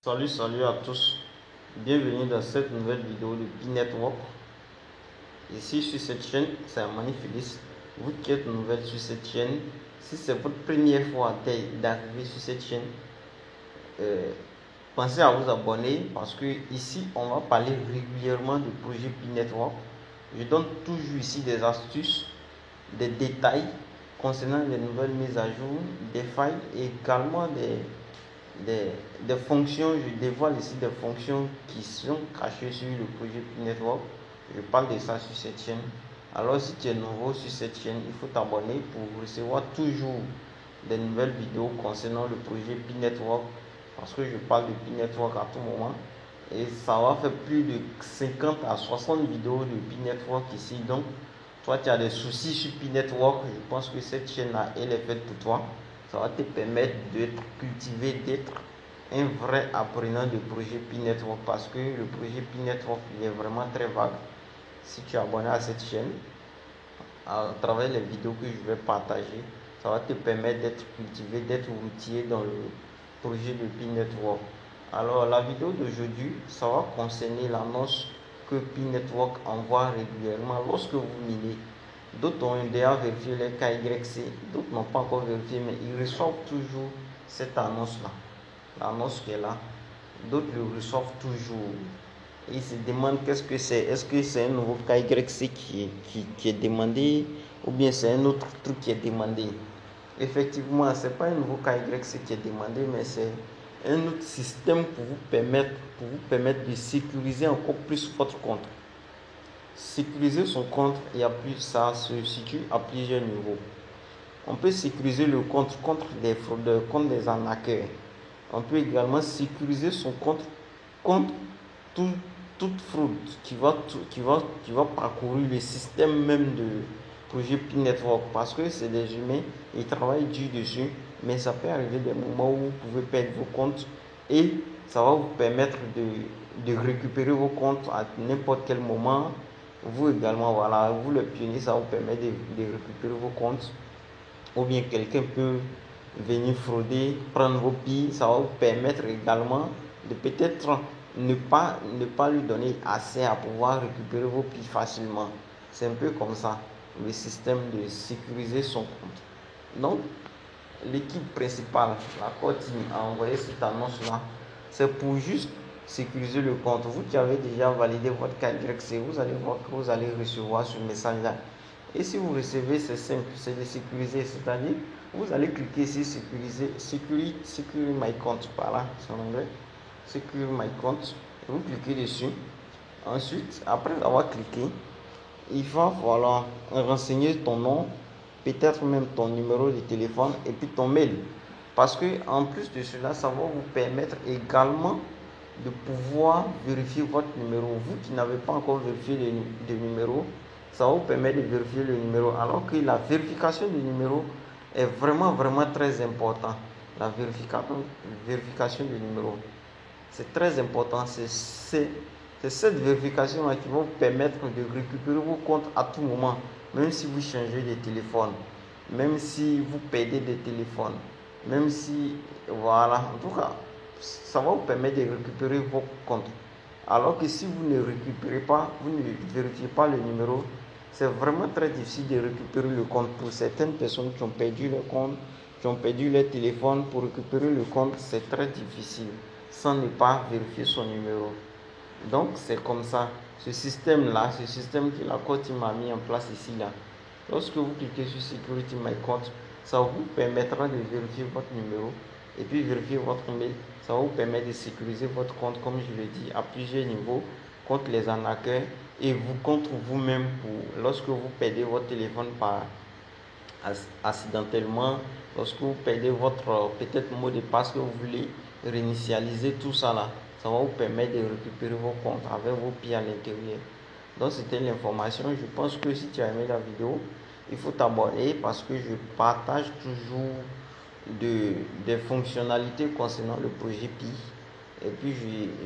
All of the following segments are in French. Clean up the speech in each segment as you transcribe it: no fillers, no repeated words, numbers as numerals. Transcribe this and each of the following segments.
Salut à tous, bienvenue dans cette nouvelle vidéo de Pi Network. Ici sur cette chaîne, c'est Amani Félix. Vous qui êtes nouvelle sur cette chaîne, si c'est votre première fois d'arriver sur cette chaîne, pensez à vous abonner parce que ici on va parler régulièrement du projet Pi Network. Je donne toujours ici des astuces, des détails concernant les nouvelles mises à jour, des failles et également des fonctions. Je dévoile ici des fonctions qui sont cachées sur le projet Pi Network. Je parle de ça sur cette chaîne. Alors si tu es nouveau sur cette chaîne, il faut t'abonner pour recevoir toujours des nouvelles vidéos concernant le projet Pi Network, parce que je parle de Pi Network à tout moment et ça va faire plus de 50 à 60 vidéos de Pi Network ici. Donc toi tu as des soucis sur Pi Network, je pense que cette chaîne là elle est faite pour toi. Ça va te permettre d'être cultivé, d'être un vrai apprenant de projet Pi Network, parce que le projet Pi Network il est vraiment très vague. Si tu es abonné à cette chaîne, à travers les vidéos que je vais partager, ça va te permettre d'être cultivé, d'être routier dans le projet de Pi Network. Alors la vidéo d'aujourd'hui, ça va concerner l'annonce que Pi Network envoie régulièrement lorsque vous minez. D'autres ont déjà vérifié les KYC, d'autres n'ont pas encore vérifié, mais ils reçoivent toujours cette annonce-là. L'annonce qui est là, d'autres le reçoivent toujours. Et ils se demandent qu'est-ce que c'est. Est-ce que c'est un nouveau KYC qui est demandé, ou bien c'est un autre truc qui est demandé? Effectivement, ce n'est pas un nouveau KYC qui est demandé, mais c'est un autre système pour vous permettre de sécuriser encore plus votre compte. Sécuriser son compte, ça se situe à plusieurs niveaux. On peut sécuriser le compte contre des fraudeurs, contre des arnaqueurs. On peut également sécuriser son compte contre toute fraude qui va parcourir le système même de projet Pi Network, parce que c'est des humains, ils travaillent dur dessus, mais ça peut arriver des moments où vous pouvez perdre vos comptes et ça va vous permettre de récupérer vos comptes à n'importe quel moment. Vous également, voilà, vous le pionnier, ça vous permet de récupérer vos comptes, ou bien quelqu'un peut venir frauder, prendre vos Pi. Ça va vous permettre également de peut-être ne pas lui donner assez à pouvoir récupérer vos Pi facilement. C'est un peu comme ça le système de sécuriser son compte. Donc l'équipe principale, la core team, a envoyé cette annonce là, c'est pour juste sécuriser le compte. Vous qui avez déjà validé votre KYC, vous allez voir que vous allez recevoir ce message là. Et si vous recevez, c'est simple, c'est de sécuriser, c'est-à-dire vous allez cliquer sur sécuriser, secure my compte, par là, c'est en anglais, secure my compte, et vous cliquez dessus. Ensuite, après avoir cliqué, il va falloir renseigner ton nom, peut-être même ton numéro de téléphone et puis ton mail. Parce que en plus de cela, ça va vous permettre également de pouvoir vérifier votre numéro. Vous qui n'avez pas encore vérifié le numéro, ça va vous permettre de vérifier le numéro. Alors que la vérification du numéro est vraiment très important. La vérification du numéro, c'est très important. C'est cette vérification qui va vous permettre de récupérer vos comptes à tout moment, même si vous changez de téléphone, même si vous perdez des téléphones, même si, voilà, en tout cas, ça va vous permettre de récupérer vos comptes. Alors que si vous ne récupérez pas, vous ne vérifiez pas le numéro, c'est vraiment très difficile de récupérer le compte. Pour certaines personnes qui ont perdu leur compte, qui ont perdu leur téléphone, pour récupérer le compte, c'est très difficile sans ne pas vérifier son numéro. Donc c'est comme ça, ce système que la core team a mis en place ici là. Lorsque vous cliquez sur Security My Compte, ça vous permettra de vérifier votre numéro et puis vérifier votre mail. Ça va vous permettre de sécuriser votre compte, comme je l'ai dit, à plusieurs niveaux, contre les arnaqueurs et vous contre vous-même, pour lorsque vous perdez votre téléphone accidentellement, lorsque vous perdez votre peut-être mot de passe que vous voulez réinitialiser, tout ça là, ça va vous permettre de récupérer vos comptes avec vos Pi à l'intérieur. Donc c'était l'information. Je pense que si tu as aimé la vidéo, il faut t'abonner parce que je partage toujours des fonctionnalités concernant le projet Pi. Et puis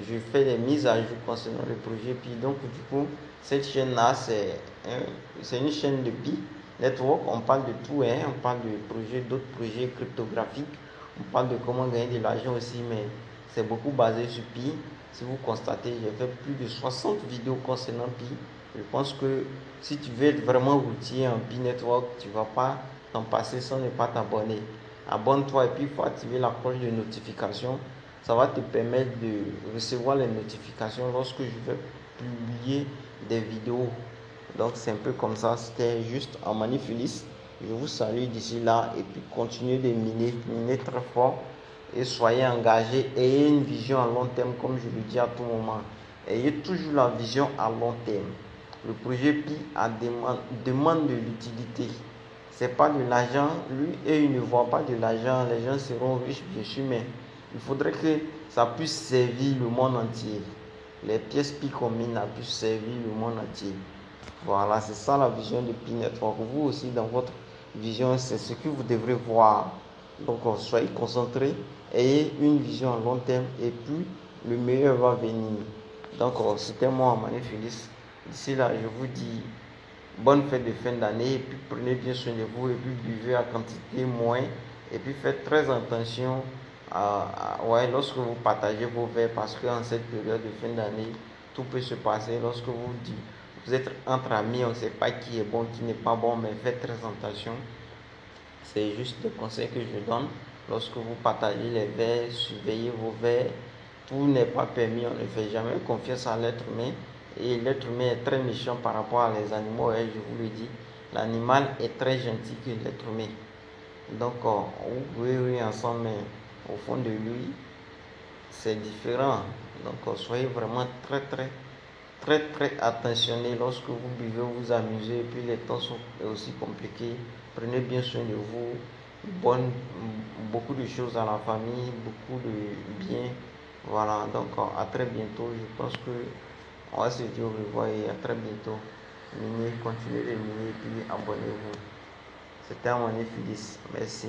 je fais des mises à jour concernant le projet Pi. Donc du coup, cette chaîne-là, c'est une chaîne de Pi Network. On parle de tout, hein. On parle de projets, d'autres projets cryptographiques. On parle de comment gagner de l'argent aussi, mais c'est beaucoup basé sur Pi. Si vous constatez, j'ai fait plus de 60 vidéos concernant Pi. Je pense que si tu veux être vraiment routier en Pi Network, tu ne vas pas t'en passer sans ne pas t'abonner. Abonne-toi et puis il faut activer la cloche de notification. Ça va te permettre de recevoir les notifications lorsque je vais publier des vidéos. Donc c'est un peu comme ça, c'était juste en Maniphilis. Je vous salue d'ici là et puis continuez de miner très fort et soyez engagés. Ayez une vision à long terme comme je le dis à tout moment. Ayez toujours la vision à long terme. Le projet Pi demande de l'utilité. C'est pas de l'argent, lui et il ne voit pas de l'argent. Les gens seront riches bien sûr, mais il faudrait que ça puisse servir le monde entier. Les pièces Pi qu'on mine puissent servir le monde entier. Voilà, c'est ça la vision de Pi Network. Vous aussi, dans votre vision, c'est ce que vous devrez voir. Donc, soyez concentrés, ayez une vision à long terme et puis le meilleur va venir. Donc, c'était moi, Maniphilis. D'ici là, je vous dis bonne fête de fin d'année et puis prenez bien soin de vous et puis buvez à quantité moins et puis faites très attention lorsque vous partagez vos verres parce qu'en cette période de fin d'année, tout peut se passer lorsque vous êtes entre amis, on ne sait pas qui est bon, qui n'est pas bon, mais faites très attention. C'est juste des conseils que je donne. Lorsque vous partagez les verres, surveillez vos verres. Tout n'est pas permis, on ne fait jamais confiance à l'être humain. Et l'être humain est très méchant par rapport à les animaux, et je vous le dis. L'animal est très gentil que l'être humain. Donc, vous pouvez rire ensemble, mais au fond de lui, c'est différent. Donc, soyez vraiment très attentionné lorsque vous buvez, vous amusez et puis les temps sont aussi compliqués. Prenez bien soin de vous, beaucoup de choses à la famille, beaucoup de bien. Voilà, donc à très bientôt. Je pense que on va se dire au revoir et à très bientôt. Continuez de miner et puis abonnez-vous. C'était un Maniphilis. Merci.